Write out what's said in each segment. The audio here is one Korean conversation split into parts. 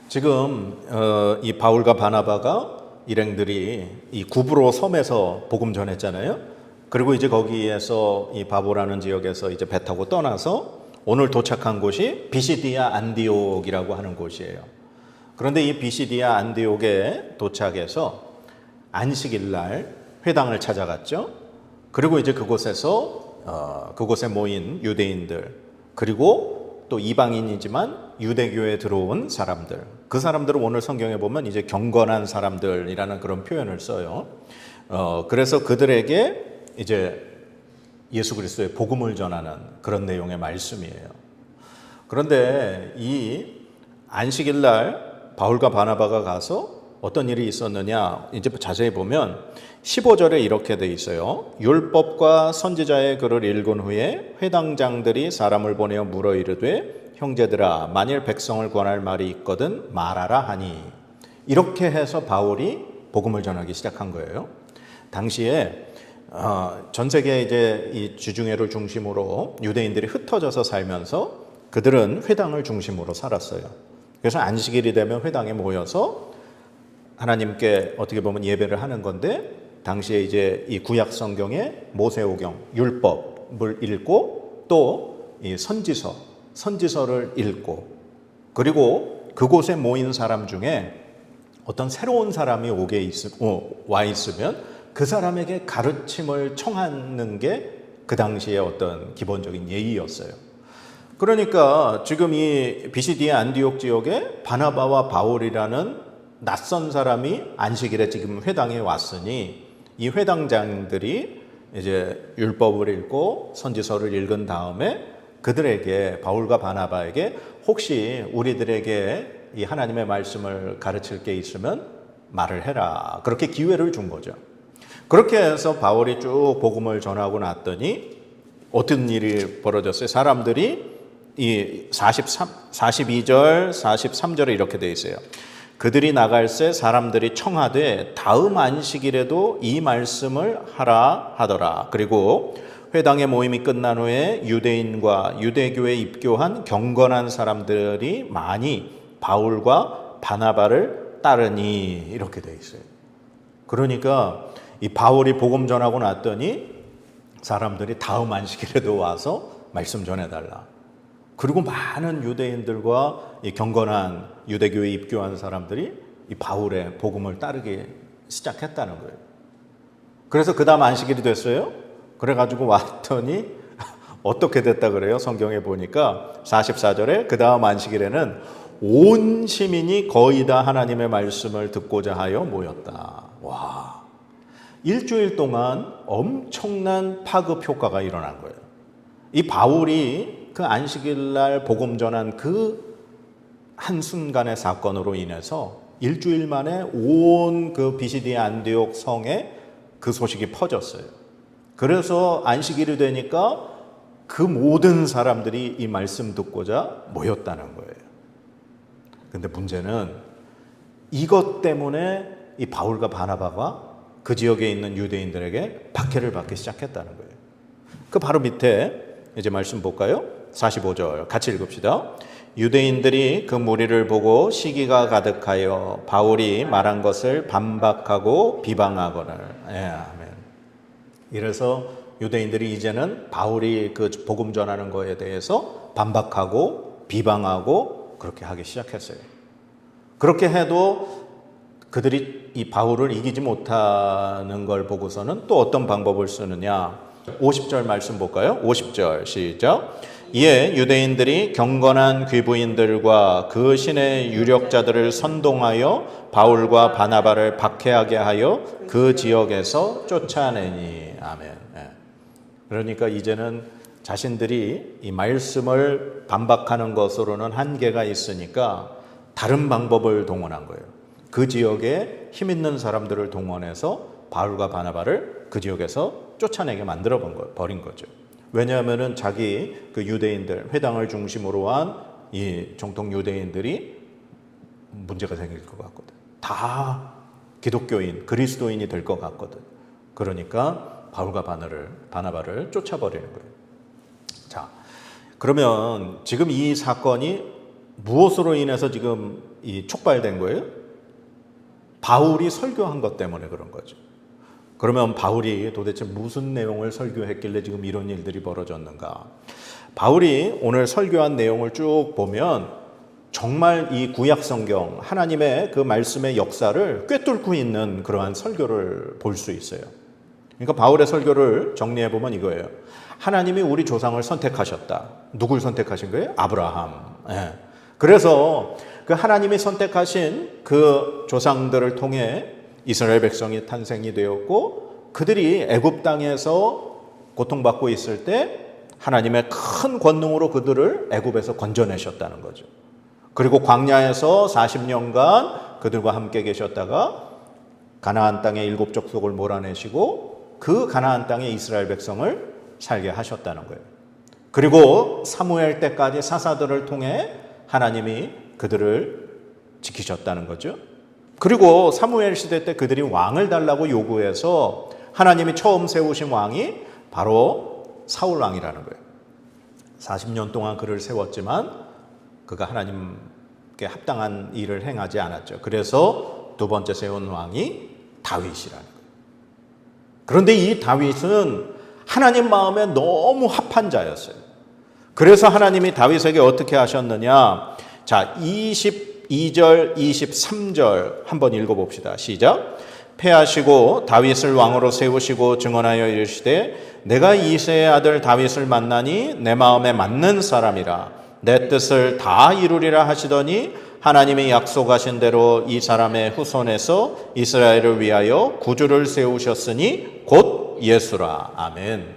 지금 이 바울과 바나바가 일행들이 이 구브로 섬에서 복음 전했잖아요. 그리고 이제 거기에서 이 바보라는 지역에서 이제 배 타고 떠나서 오늘 도착한 곳이 비시디아 안디옥이라고 하는 곳이에요. 그런데 이 비시디아 안디옥에 도착해서 안식일 날 회당을 찾아갔죠. 그리고 이제 그곳에 모인 유대인들, 그리고 또 이방인이지만 유대교에 들어온 사람들, 그 사람들은 오늘 성경에 보면 이제 경건한 사람들이라는 그런 표현을 써요. 그래서 그들에게 이제 예수 그리스도의 복음을 전하는 그런 내용의 말씀이에요. 그런데 이 안식일 날 바울과 바나바가 가서 어떤 일이 있었느냐, 이제 자세히 보면 15절에 이렇게 돼 있어요. 율법과 선지자의 글을 읽은 후에 회당장들이 사람을 보내어 물어 이르되 형제들아, 만일 백성을 권할 말이 있거든 말하라 하니, 이렇게 해서 바울이 복음을 전하기 시작한 거예요. 당시에 전 세계 이제 이 주중회를 중심으로 유대인들이 흩어져서 살면서 그들은 회당을 중심으로 살았어요. 그래서 안식일이 되면 회당에 모여서 하나님께 어떻게 보면 예배를 하는 건데, 당시에 이제 이 구약 성경의 모세오경 율법을 읽고 또 이 선지서를 읽고, 그리고 그곳에 모인 사람 중에 어떤 새로운 사람이 와 있으면 그 사람에게 가르침을 청하는 게 그 당시에 어떤 기본적인 예의였어요. 그러니까 지금 이 비시디아 안디옥 지역에 바나바와 바울이라는 낯선 사람이 안식일에 지금 회당에 왔으니, 이 회당장들이 이제 율법을 읽고 선지서를 읽은 다음에 그들에게, 바울과 바나바에게 혹시 우리들에게 이 하나님의 말씀을 가르칠 게 있으면 말을 해라, 그렇게 기회를 준 거죠. 그렇게 해서 바울이 쭉 복음을 전하고 났더니 어떤 일이 벌어졌어요? 사람들이 이 42절, 43절에 이렇게 돼 있어요. 그들이 나갈새 사람들이 청하되 다음 안식일에도 이 말씀을 하라 하더라. 그리고 회당의 모임이 끝난 후에 유대인과 유대교에 입교한 경건한 사람들이 많이 바울과 바나바를 따르니, 이렇게 돼 있어요. 그러니까 이 바울이 복음 전하고 났더니 사람들이 다음 안식일에도 와서 말씀 전해달라. 그리고 많은 유대인들과 이 경건한 유대교에 입교한 사람들이 이 바울의 복음을 따르기 시작했다는 거예요. 그래서 그 다음 안식일이 됐어요. 그래가지고 왔더니 어떻게 됐다 그래요? 성경에 보니까 44절에 그 다음 안식일에는 온 시민이 거의 다 하나님의 말씀을 듣고자 하여 모였다. 와, 일주일 동안 엄청난 파급 효과가 일어난 거예요. 이 바울이 그 안식일 날 복음 전한 그 한순간의 사건으로 인해서 일주일 만에 온 그 비시디아 안디옥 성에 그 소식이 퍼졌어요. 그래서 안식일이 되니까 그 모든 사람들이 이 말씀 듣고자 모였다는 거예요. 근데 문제는 이것 때문에 이 바울과 바나바가 그 지역에 있는 유대인들에게 박해를 받기 시작했다는 거예요. 그 바로 밑에 이제 말씀 볼까요? 45절 같이 읽읍시다. 유대인들이 그 무리를 보고 시기가 가득하여 바울이 말한 것을 반박하고 비방하거늘. 아멘. 이래서 유대인들이 이제는 바울이 그 복음 전하는 거에 대해서 반박하고 비방하고 그렇게 하기 시작했어요. 그렇게 해도 그들이 이 바울을 이기지 못하는 걸 보고서는 또 어떤 방법을 쓰느냐. 50절 말씀 볼까요? 50절 시작. 이에 유대인들이 경건한 귀부인들과 그 신의 유력자들을 선동하여 바울과 바나바를 박해하게 하여 그 지역에서 쫓아내니. 아멘. 그러니까 이제는 자신들이 이 말씀을 반박하는 것으로는 한계가 있으니까 다른 방법을 동원한 거예요. 그 지역에 힘 있는 사람들을 동원해서 바울과 바나바를 그 지역에서 쫓아내게 만들어 버린 거죠. 왜냐하면은 자기 그 유대인들, 회당을 중심으로 한 이 정통 유대인들이 문제가 생길 것 같거든. 다 기독교인, 그리스도인이 될 것 같거든. 그러니까 바울과 바나바를 쫓아버리는 거예요. 자, 그러면 지금 이 사건이 무엇으로 인해서 지금 이 촉발된 거예요? 바울이 설교한 것 때문에 그런 거죠. 그러면 바울이 도대체 무슨 내용을 설교했길래 지금 이런 일들이 벌어졌는가? 바울이 오늘 설교한 내용을 쭉 보면 정말 이 구약 성경 하나님의 그 말씀의 역사를 꿰뚫고 있는 그러한 설교를 볼 수 있어요. 그러니까 바울의 설교를 정리해 보면 이거예요. 하나님이 우리 조상을 선택하셨다. 누굴 선택하신 거예요? 아브라함. 예. 그래서 그 하나님이 선택하신 그 조상들을 통해 이스라엘 백성이 탄생이 되었고, 그들이 애굽 땅에서 고통받고 있을 때 하나님의 큰 권능으로 그들을 애굽에서 건져내셨다는 거죠. 그리고 광야에서 40년간 그들과 함께 계셨다가 가나안 땅의 7 족속을 몰아내시고 그 가나안 땅에 이스라엘 백성을 살게 하셨다는 거예요. 그리고 사무엘 때까지 사사들을 통해 하나님이 그들을 지키셨다는 거죠. 그리고 사무엘 시대 때 그들이 왕을 달라고 요구해서 하나님이 처음 세우신 왕이 바로 사울 왕이라는 거예요. 40년 동안 그를 세웠지만 그가 하나님께 합당한 일을 행하지 않았죠. 그래서 두 번째 세운 왕이 다윗이라는 거예요. 그런데 이 다윗은 하나님 마음에 너무 합한 자였어요. 그래서 하나님이 다윗에게 어떻게 하셨느냐? 자, 22절, 23절 한번 읽어봅시다. 시작. 패하시고 다윗을 왕으로 세우시고 증언하여 이르시되 내가 이새의 아들 다윗을 만나니 내 마음에 맞는 사람이라 내 뜻을 다 이루리라 하시더니 하나님이 약속하신 대로 이 사람의 후손에서 이스라엘을 위하여 구주를 세우셨으니 곧 예수라. 아멘.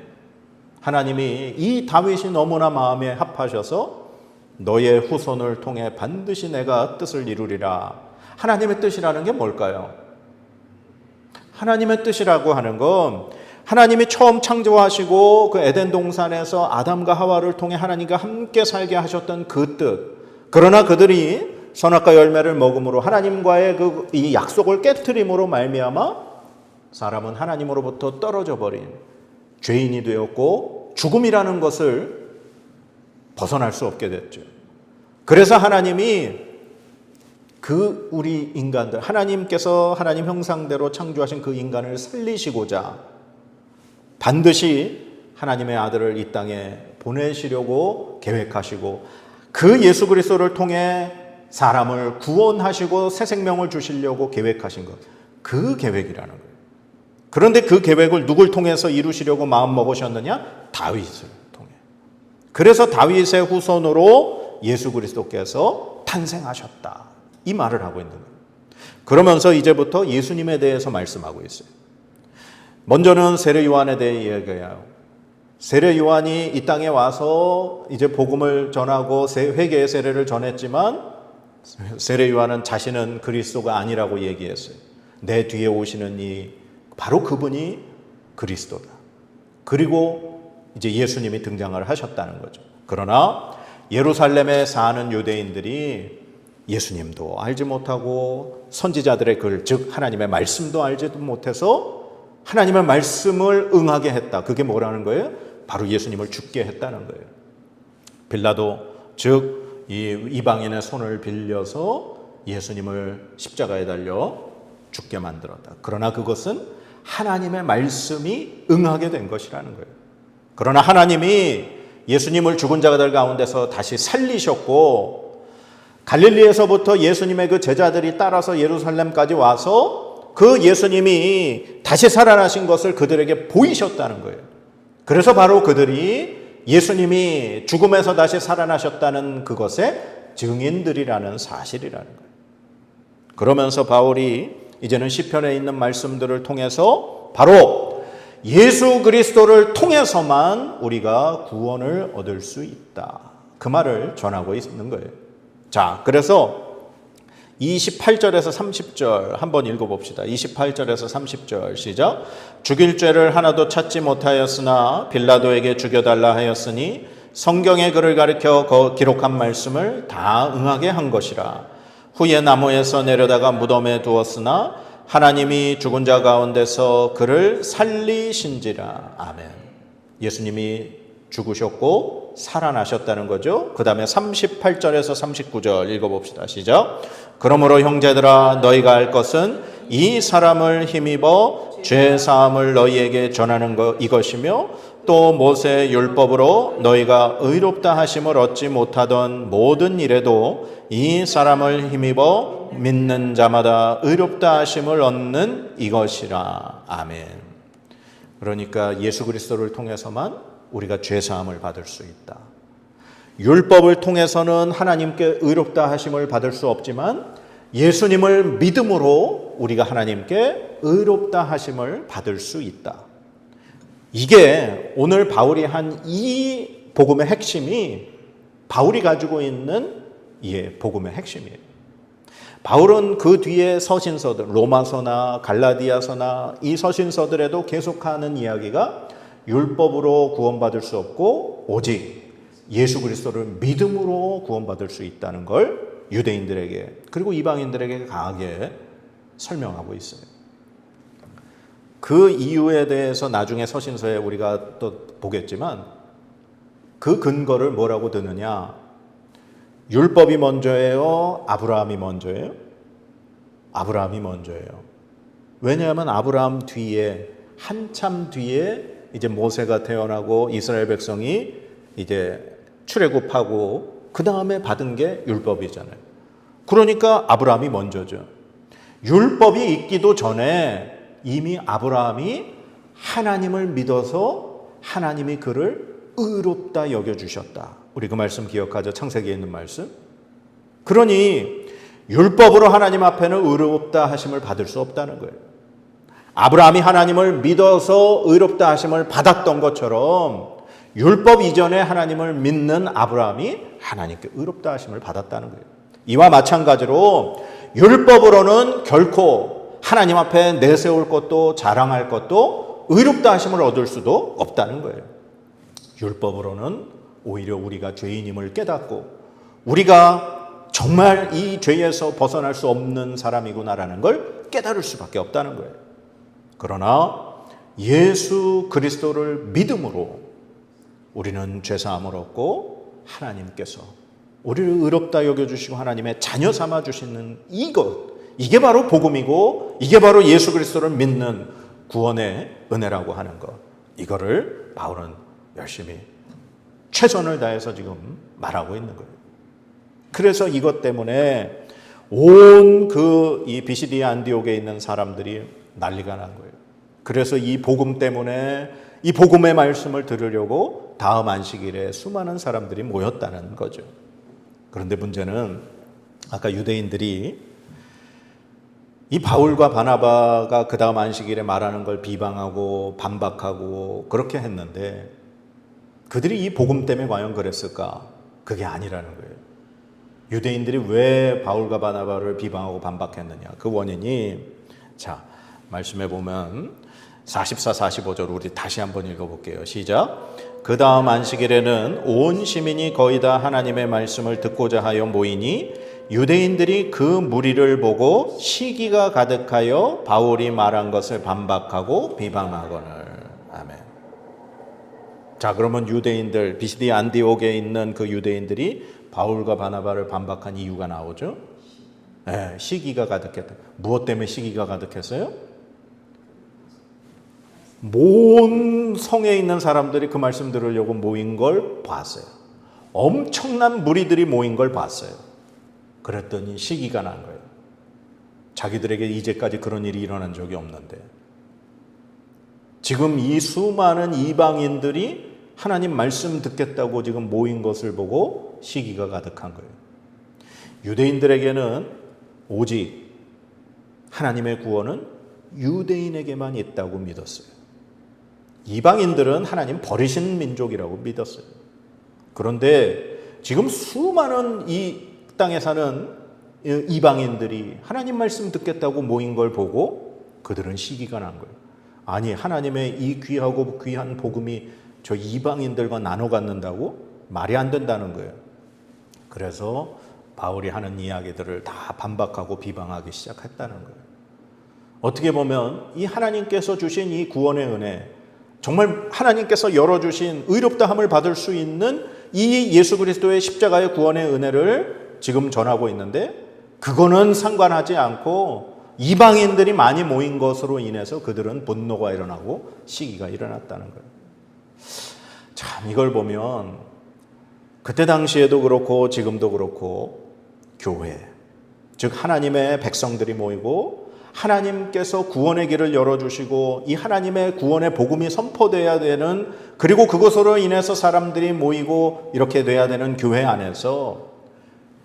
하나님이 이 다윗이 너무나 마음에 합하셔서 너의 후손을 통해 반드시 내가 뜻을 이루리라. 하나님의 뜻이라는 게 뭘까요? 하나님의 뜻이라고 하는 건 하나님이 처음 창조하시고 그 에덴 동산에서 아담과 하와를 통해 하나님과 함께 살게 하셨던 그 뜻. 그러나 그들이 선악과 열매를 먹음으로 하나님과의 이 약속을 깨트림으로 말미암아 사람은 하나님으로부터 떨어져 버린 죄인이 되었고 죽음이라는 것을 벗어날 수 없게 됐죠. 그래서 하나님이 우리 인간들, 하나님께서 하나님 형상대로 창조하신 그 인간을 살리시고자 반드시 하나님의 아들을 이 땅에 보내시려고 계획하시고 그 예수 그리스도를 통해 사람을 구원하시고 새 생명을 주시려고 계획하신 것, 그 계획이라는 거예요. 그런데 그 계획을 누굴 통해서 이루시려고 마음 먹으셨느냐? 다윗을 통해. 그래서 다윗의 후손으로 예수 그리스도께서 탄생하셨다. 이 말을 하고 있는 거예요. 그러면서 이제부터 예수님에 대해서 말씀하고 있어요. 먼저는 세례 요한에 대해 이야기해요. 세례 요한이 이 땅에 와서 이제 복음을 전하고 회개의 세례를 전했지만 세례 요한은 자신은 그리스도가 아니라고 얘기했어요. 내 뒤에 오시는 바로 그분이 그리스도다. 그리고 이제 예수님이 등장을 하셨다는 거죠. 그러나 예루살렘에 사는 유대인들이 예수님도 알지 못하고 선지자들의 글, 즉 하나님의 말씀도 알지도 못해서 하나님의 말씀을 응하게 했다. 그게 뭐라는 거예요? 바로 예수님을 죽게 했다는 거예요. 빌라도, 즉 이 이방인의 손을 빌려서 예수님을 십자가에 달려 죽게 만들었다. 그러나 그것은 하나님의 말씀이 응하게 된 것이라는 거예요. 그러나 하나님이 예수님을 죽은 자들 가운데서 다시 살리셨고 갈릴리에서부터 예수님의 그 제자들이 따라서 예루살렘까지 와서 그 예수님이 다시 살아나신 것을 그들에게 보이셨다는 거예요. 그래서 바로 그들이 예수님이 죽음에서 다시 살아나셨다는 그것의 증인들이라는 사실이라는 거예요. 그러면서 바울이 이제는 시편에 있는 말씀들을 통해서 바로 예수 그리스도를 통해서만 우리가 구원을 얻을 수 있다. 그 말을 전하고 있는 거예요. 자, 그래서 28절에서 30절 한번 읽어봅시다. 28절에서 30절 시작. 죽일 죄를 하나도 찾지 못하였으나 빌라도에게 죽여달라 하였으니 성경의 글을 가리켜 기록한 말씀을 다 응하게 한 것이라. 후에 나무에서 내려다가 무덤에 두었으나 하나님이 죽은 자 가운데서 그를 살리신지라. 아멘. 예수님이 죽으셨고 죽으시고 살아나셨다는 거죠. 그 다음에 38절에서 39절 읽어봅시다. 시작. 그러므로 형제들아 너희가 알 것은 이 사람을 힘입어 죄사함을 너희에게 전하는 것 이것이며 또 모세 율법으로 너희가 의롭다 하심을 얻지 못하던 모든 일에도 이 사람을 힘입어 믿는 자마다 의롭다 하심을 얻는 이것이라. 아멘. 그러니까 예수 그리스도를 통해서만 우리가 죄사함을 받을 수 있다. 율법을 통해서는 하나님께 의롭다 하심을 받을 수 없지만 예수님을 믿음으로 우리가 하나님께 의롭다 하심을 받을 수 있다. 이게 오늘 바울이 한 이 복음의 핵심이 바울이 가지고 있는 복음의 핵심이에요. 바울은 그 뒤에 서신서들, 로마서나 갈라디아서나 이 서신서들에도 계속하는 이야기가 율법으로 구원받을 수 없고 오직 예수 그리스도를 믿음으로 구원받을 수 있다는 걸 유대인들에게 그리고 이방인들에게 강하게 설명하고 있어요. 그 이유에 대해서 나중에 서신서에 우리가 또 보겠지만 그 근거를 뭐라고 드느냐? 율법이 먼저예요? 아브라함이 먼저예요? 아브라함이 먼저예요. 왜냐하면 아브라함 뒤에 한참 뒤에 이제 모세가 태어나고 이스라엘 백성이 이제 출애굽하고 그 다음에 받은 게 율법이잖아요. 그러니까 아브라함이 먼저죠. 율법이 있기도 전에 이미 아브라함이 하나님을 믿어서 하나님이 그를 의롭다 여겨주셨다. 우리 그 말씀 기억하죠? 창세기에 있는 말씀. 그러니 율법으로 하나님 앞에는 의롭다 하심을 받을 수 없다는 거예요. 아브라함이 하나님을 믿어서 의롭다 하심을 받았던 것처럼 율법 이전에 하나님을 믿는 아브라함이 하나님께 의롭다 하심을 받았다는 거예요. 이와 마찬가지로 율법으로는 결코 하나님 앞에 내세울 것도 자랑할 것도 의롭다 하심을 얻을 수도 없다는 거예요. 율법으로는 오히려 우리가 죄인임을 깨닫고 우리가 정말 이 죄에서 벗어날 수 없는 사람이구나라는 걸 깨달을 수밖에 없다는 거예요. 그러나 예수 그리스도를 믿음으로 우리는 죄사함을 얻고 하나님께서 우리를 의롭다 여겨주시고 하나님의 자녀 삼아 주시는 이게 바로 복음이고 이게 바로 예수 그리스도를 믿는 구원의 은혜라고 하는 것. 이거를 바울은 열심히 최선을 다해서 지금 말하고 있는 거예요. 그래서 이것 때문에 온 이 비시디아 안디옥에 있는 사람들이 난리가 난 거예요. 그래서 이 복음 때문에 이 복음의 말씀을 들으려고 다음 안식일에 수많은 사람들이 모였다는 거죠. 그런데 문제는 아까 유대인들이 이 바울과 바나바가 그 다음 안식일에 말하는 걸 비방하고 반박하고 그렇게 했는데 그들이 이 복음 때문에 과연 그랬을까? 그게 아니라는 거예요. 유대인들이 왜 바울과 바나바를 비방하고 반박했느냐? 그 원인이 자, 말씀해 보면 44, 45절 우리 다시 한번 읽어볼게요. 시작. 그 다음 안식일에는 온 시민이 거의 다 하나님의 말씀을 듣고자 하여 모이니 유대인들이 그 무리를 보고 시기가 가득하여 바울이 말한 것을 반박하고 비방하거늘. 아멘. 자, 그러면 유대인들, 비시디아 안디옥에 있는 그 유대인들이 바울과 바나바를 반박한 이유가 나오죠. 네, 시기가 가득했다. 무엇 때문에 시기가 가득했어요? 모든 성에 있는 사람들이 그 말씀 들으려고 모인 걸 봤어요. 엄청난 무리들이 모인 걸 봤어요. 그랬더니 시기가 난 거예요. 자기들에게 이제까지 그런 일이 일어난 적이 없는데 지금 이 수많은 이방인들이 하나님 말씀 듣겠다고 지금 모인 것을 보고 시기가 가득한 거예요. 유대인들에게는 오직 하나님의 구원은 유대인에게만 있다고 믿었어요. 이방인들은 하나님 버리신 민족이라고 믿었어요. 그런데 지금 수많은 이 땅에 사는 이방인들이 하나님 말씀 듣겠다고 모인 걸 보고 그들은 시기가 난 거예요. 아니, 하나님의 이 귀하고 귀한 복음이 저 이방인들과 나눠 갖는다고? 말이 안 된다는 거예요. 그래서 바울이 하는 이야기들을 다 반박하고 비방하기 시작했다는 거예요. 어떻게 보면 이 하나님께서 주신 이 구원의 은혜, 정말 하나님께서 열어주신 의롭다함을 받을 수 있는 이 예수 그리스도의 십자가의 구원의 은혜를 지금 전하고 있는데 그거는 상관하지 않고 이방인들이 많이 모인 것으로 인해서 그들은 분노가 일어나고 시기가 일어났다는 거예요. 참 이걸 보면 그때 당시에도 그렇고 지금도 그렇고 교회, 즉 하나님의 백성들이 모이고 하나님께서 구원의 길을 열어주시고 이 하나님의 구원의 복음이 선포돼야 되는, 그리고 그것으로 인해서 사람들이 모이고 이렇게 돼야 되는 교회 안에서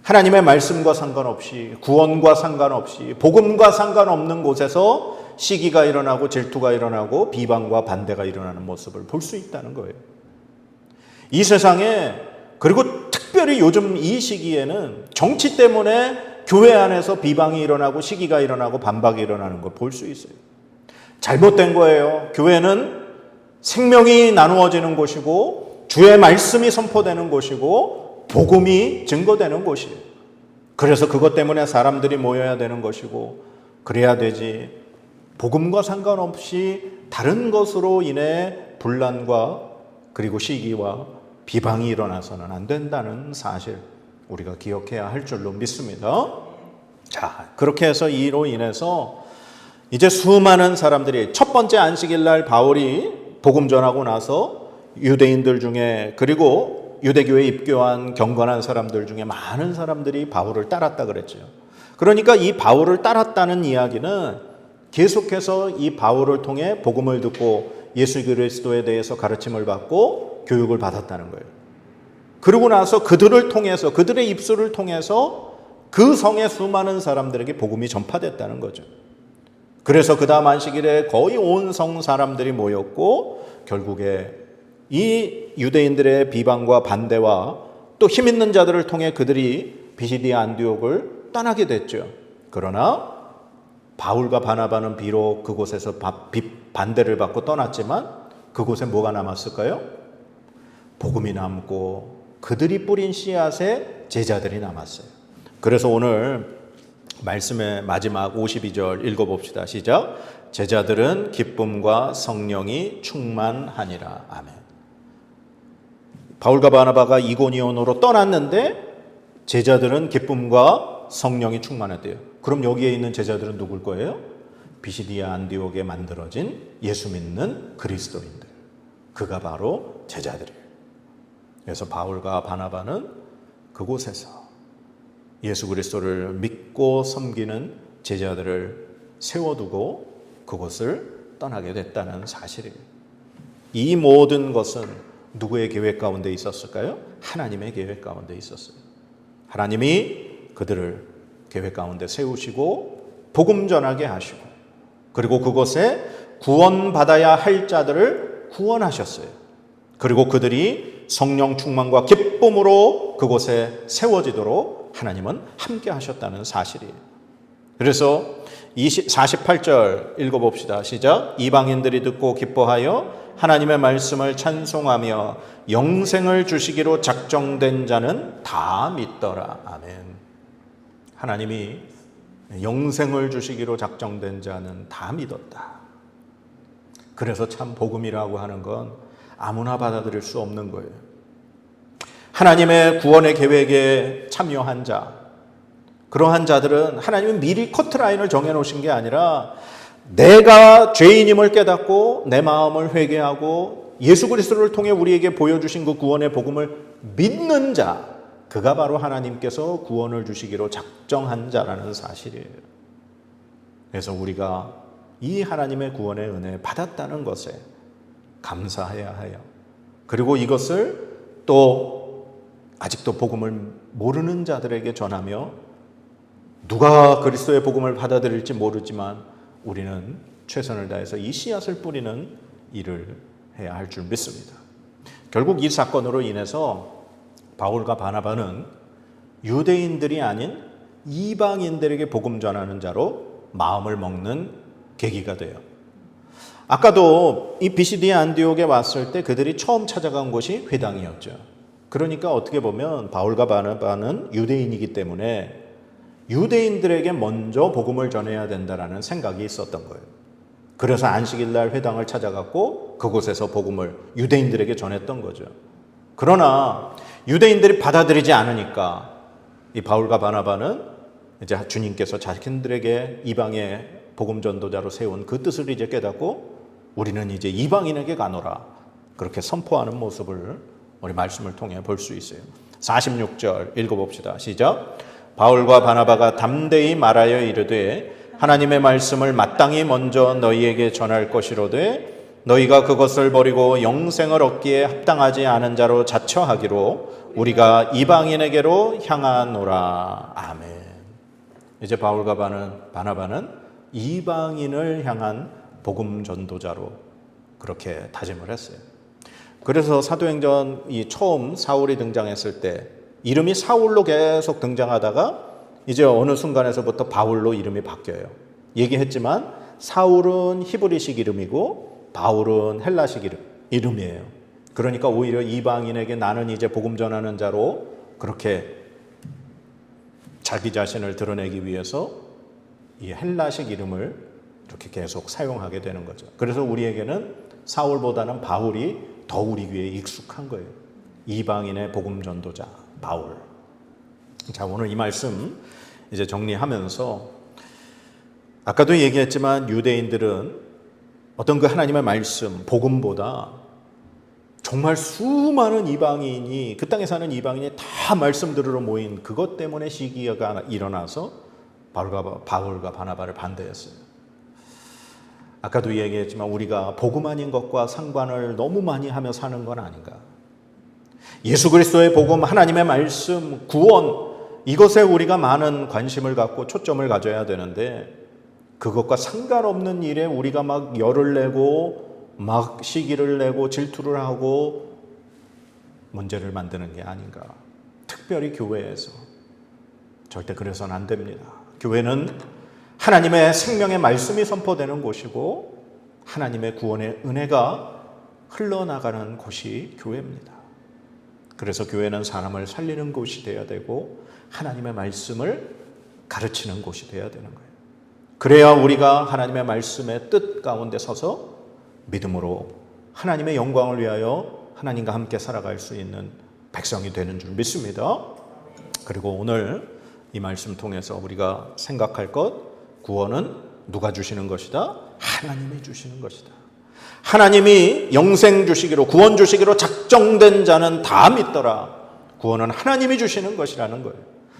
하나님의 말씀과 상관없이, 구원과 상관없이, 복음과 상관없는 곳에서 시기가 일어나고 질투가 일어나고 비방과 반대가 일어나는 모습을 볼 수 있다는 거예요. 이 세상에, 그리고 특별히 요즘 이 시기에는 정치 때문에 교회 안에서 비방이 일어나고 시기가 일어나고 반박이 일어나는 걸 볼 수 있어요. 잘못된 거예요. 교회는 생명이 나누어지는 곳이고 주의 말씀이 선포되는 곳이고 복음이 증거되는 곳이에요. 그래서 그것 때문에 사람들이 모여야 되는 것이고 그래야 되지, 복음과 상관없이 다른 것으로 인해 분란과 그리고 시기와 비방이 일어나서는 안 된다는 사실 우리가 기억해야 할 줄로 믿습니다. 자, 그렇게 해서 이로 인해서 이제 수많은 사람들이 첫 번째 안식일 날 바울이 복음 전하고 나서 유대인들 중에, 그리고 유대교에 입교한 경건한 사람들 중에 많은 사람들이 바울을 따랐다 그랬죠. 그러니까 이 바울을 따랐다는 이야기는 계속해서 이 바울을 통해 복음을 듣고 예수 그리스도에 대해서 가르침을 받고 교육을 받았다는 거예요. 그러고 나서 그들을 통해서, 그들의 입술을 통해서 그 성의 수많은 사람들에게 복음이 전파됐다는 거죠. 그래서 그 다음 안식일에 거의 온 성 사람들이 모였고 결국에 이 유대인들의 비방과 반대와 또 힘 있는 자들을 통해 그들이 비시디아 안디옥을 떠나게 됐죠. 그러나 바울과 바나바는 비록 그곳에서 반대를 받고 떠났지만 그곳에 뭐가 남았을까요? 복음이 남고 그들이 뿌린 씨앗에 제자들이 남았어요. 그래서 오늘 말씀의 마지막 52절 읽어봅시다. 시작. 제자들은 기쁨과 성령이 충만하니라. 아멘. 바울과 바나바가 이고니온으로 떠났는데 제자들은 기쁨과 성령이 충만했대요. 그럼 여기에 있는 제자들은 누굴 거예요? 비시디아 안디옥에 만들어진 예수 믿는 그리스도인들. 그가 바로 제자들이에요. 그래서 바울과 바나바는 그곳에서 예수 그리스도를 믿고 섬기는 제자들을 세워두고 그곳을 떠나게 됐다는 사실이에요. 이 모든 것은 누구의 계획 가운데 있었을까요? 하나님의 계획 가운데 있었어요. 하나님이 그들을 계획 가운데 세우시고 복음 전하게 하시고 그리고 그곳에 구원받아야 할 자들을 구원하셨어요. 그리고 그들이 성령 충만과 기쁨으로 그곳에 세워지도록 하나님은 함께 하셨다는 사실이에요. 그래서 48절 읽어봅시다. 시작. 이방인들이 듣고 기뻐하여 하나님의 말씀을 찬송하며 영생을 주시기로 작정된 자는 다 믿더라. 아멘. 하나님이 영생을 주시기로 작정된 자는 다 믿었다. 그래서 참 복음이라고 하는 건 아무나 받아들일 수 없는 거예요. 하나님의 구원의 계획에 참여한 자, 그러한 자들은 하나님은 미리 커트라인을 정해놓으신 게 아니라 내가 죄인임을 깨닫고 내 마음을 회개하고 예수 그리스도를 통해 우리에게 보여주신 그 구원의 복음을 믿는 자, 그가 바로 하나님께서 구원을 주시기로 작정한 자라는 사실이에요. 그래서 우리가 이 하나님의 구원의 은혜 받았다는 것에 감사해야 해요. 그리고 이것을 또 아직도 복음을 모르는 자들에게 전하며 누가 그리스도의 복음을 받아들일지 모르지만 우리는 최선을 다해서 이 씨앗을 뿌리는 일을 해야 할 줄 믿습니다. 결국 이 사건으로 인해서 바울과 바나바는 유대인들이 아닌 이방인들에게 복음 전하는 자로 마음을 먹는 계기가 돼요. 아까도 이 비시디아 안디옥에 왔을 때 그들이 처음 찾아간 곳이 회당이었죠. 그러니까 어떻게 보면 바울과 바나바는 유대인이기 때문에 유대인들에게 먼저 복음을 전해야 된다라는 생각이 있었던 거예요. 그래서 안식일 날 회당을 찾아갔고 그곳에서 복음을 유대인들에게 전했던 거죠. 그러나 유대인들이 받아들이지 않으니까 이 바울과 바나바는 이제 주님께서 자신들에게 이방의 복음 전도자로 세운 그 뜻을 이제 깨닫고 우리는 이제 이방인에게 가노라 그렇게 선포하는 모습을 우리 말씀을 통해 볼 수 있어요. 46절 읽어봅시다. 시작. 바울과 바나바가 담대히 말하여 이르되 하나님의 말씀을 마땅히 먼저 너희에게 전할 것이로되 너희가 그것을 버리고 영생을 얻기에 합당하지 않은 자로 자처하기로 우리가 이방인에게로 향하노라. 아멘. 이제 바울과 바나바는 이방인을 향한 복음 전도자로 그렇게 다짐을 했어요. 그래서 사도행전 이 처음 사울이 등장했을 때 이름이 사울로 계속 등장하다가 이제 어느 순간에서부터 바울로 이름이 바뀌어요. 얘기했지만 사울은 히브리식 이름이고 바울은 헬라식 이름이에요. 그러니까 오히려 이방인에게 나는 이제 복음 전하는 자로 그렇게 자기 자신을 드러내기 위해서 이 헬라식 이름을 이렇게 계속 사용하게 되는 거죠. 그래서 우리에게는 사울보다는 바울이 더 우리 귀에 익숙한 거예요. 이방인의 복음 전도자 바울. 자, 오늘 이 말씀 이제 정리하면서 아까도 얘기했지만 유대인들은 어떤 그 하나님의 말씀, 복음보다 정말 수많은 이방인이 그 땅에 사는 이방인이 다 말씀 들으러 모인 그것 때문에 시기가 일어나서 바울과 바나바를 반대했어요. 아까도 얘기했지만 우리가 복음 아닌 것과 상관을 너무 많이 하며 사는 건 아닌가. 예수 그리스도의 복음, 하나님의 말씀, 구원 이것에 우리가 많은 관심을 갖고 초점을 가져야 되는데 그것과 상관없는 일에 우리가 막 열을 내고 막 시기를 내고 질투를 하고 문제를 만드는 게 아닌가. 특별히 교회에서 절대 그래서는 안 됩니다. 교회는 하나님의 생명의 말씀이 선포되는 곳이고 하나님의 구원의 은혜가 흘러나가는 곳이 교회입니다. 그래서 교회는 사람을 살리는 곳이 되어야 되고 하나님의 말씀을 가르치는 곳이 되어야 되는 거예요. 그래야 우리가 하나님의 말씀의 뜻 가운데 서서 믿음으로 하나님의 영광을 위하여 하나님과 함께 살아갈 수 있는 백성이 되는 줄 믿습니다. 그리고 오늘 이 말씀 통해서 우리가 생각할 것, 구원은 누가 주시는 것이다? 하나님이 주시는 것이다. 하나님이 영생 주시기로 구원 주시기로 작정된 자는 다 믿더라. 구원은 하나님이 주시는 것이라는 거예요.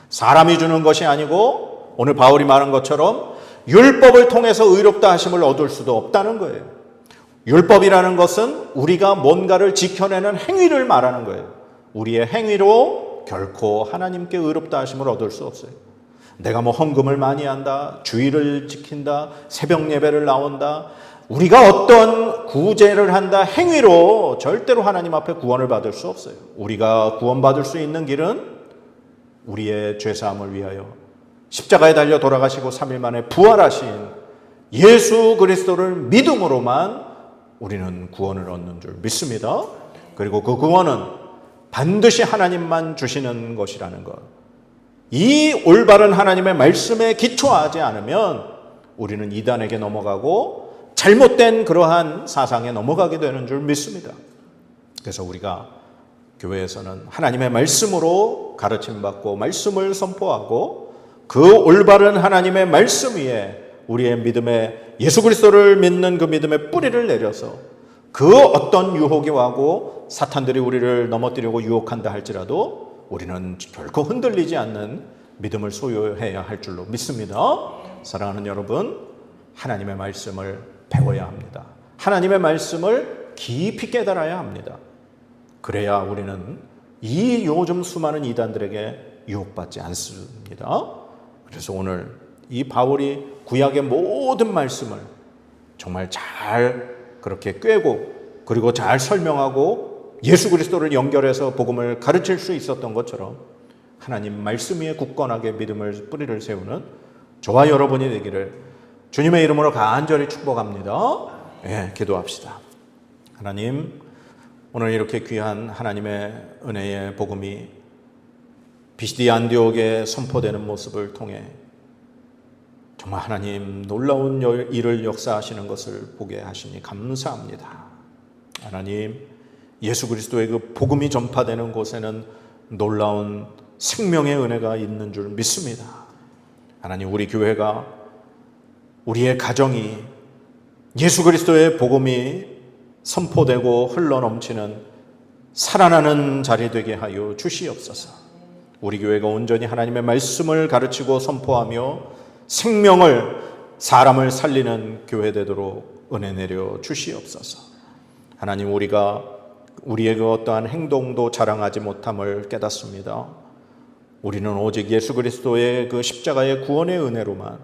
사람이 주는 것이 아니고 오늘 바울이 말한 것처럼 율법을 통해서 의롭다 하심을 얻을 수도 없다는 거예요. 율법이라는 것은 우리가 뭔가를 지켜내는 행위를 말하는 거예요. 우리의 행위로 결코 하나님께 의롭다 하심을 얻을 수 없어요. 내가 뭐 헌금을 많이 한다, 주의를 지킨다, 새벽 예배를 나온다, 우리가 어떤 구제를 한다 행위로 절대로 하나님 앞에 구원을 받을 수 없어요. 우리가 구원받을 수 있는 길은 우리의 죄사함을 위하여 십자가에 달려 돌아가시고 3일 만에 부활하신 예수 그리스도를 믿음으로만 우리는 구원을 얻는 줄 믿습니다. 그리고 그 구원은 반드시 하나님만 주시는 것이라는 것. 이 올바른 하나님의 말씀에 기초하지 않으면 우리는 이단에게 넘어가고 잘못된 그러한 사상에 넘어가게 되는 줄 믿습니다. 그래서 우리가 교회에서는 하나님의 말씀으로 가르침받고 말씀을 선포하고 그 올바른 하나님의 말씀 위에 우리의 믿음에 예수 그리스도를 믿는 그 믿음의 뿌리를 내려서 그 어떤 유혹이 와고 사탄들이 우리를 넘어뜨리고 유혹한다 할지라도 우리는 결코 흔들리지 않는 믿음을 소유해야 할 줄로 믿습니다. 사랑하는 여러분, 하나님의 말씀을 배워야 합니다. 하나님의 말씀을 깊이 깨달아야 합니다. 그래야 우리는 이 요즘 수많은 이단들에게 유혹받지 않습니다. 그래서 오늘 이 바울이 구약의 모든 말씀을 정말 잘 그렇게 꿰고 그리고 잘 설명하고 예수 그리스도를 연결해서 복음을 가르칠 수 있었던 것처럼 하나님 말씀 위에 굳건하게 믿음을 뿌리를 세우는 저와 여러분이 되기를 주님의 이름으로 간절히 축복합니다. 예, 기도합시다. 하나님, 오늘 이렇게 귀한 하나님의 은혜의 복음이 비시디 안디옥에 선포되는 모습을 통해 정말 하나님 놀라운 일을 역사하시는 것을 보게 하시니 감사합니다. 하나님, 예수 그리스도의 그 복음이 전파되는 곳에는 놀라운 생명의 은혜가 있는 줄 믿습니다. 하나님, 우리 교회가, 우리의 가정이 예수 그리스도의 복음이 선포되고 흘러넘치는 살아나는 자리 되게 하여 주시옵소서. 우리 교회가 온전히 하나님의 말씀을 가르치고 선포하며 생명을, 사람을 살리는 교회 되도록 은혜 내려 주시옵소서. 하나님, 우리가 우리의 그 어떠한 행동도 자랑하지 못함을 깨닫습니다. 우리는 오직 예수 그리스도의 그 십자가의 구원의 은혜로만,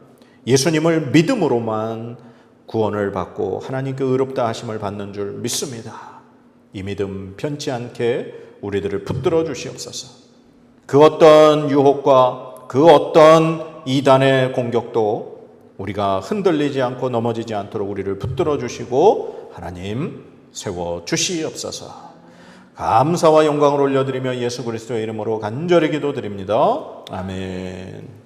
예수님을 믿음으로만 구원을 받고 하나님께 의롭다 하심을 받는 줄 믿습니다. 이 믿음 변치 않게 우리들을 붙들어 주시옵소서. 그 어떤 유혹과 그 어떤 이단의 공격도 우리가 흔들리지 않고 넘어지지 않도록 우리를 붙들어 주시고 하나님 세워 주시옵소서. 감사와 영광을 올려드리며 예수 그리스도의 이름으로 간절히 기도드립니다. 아멘.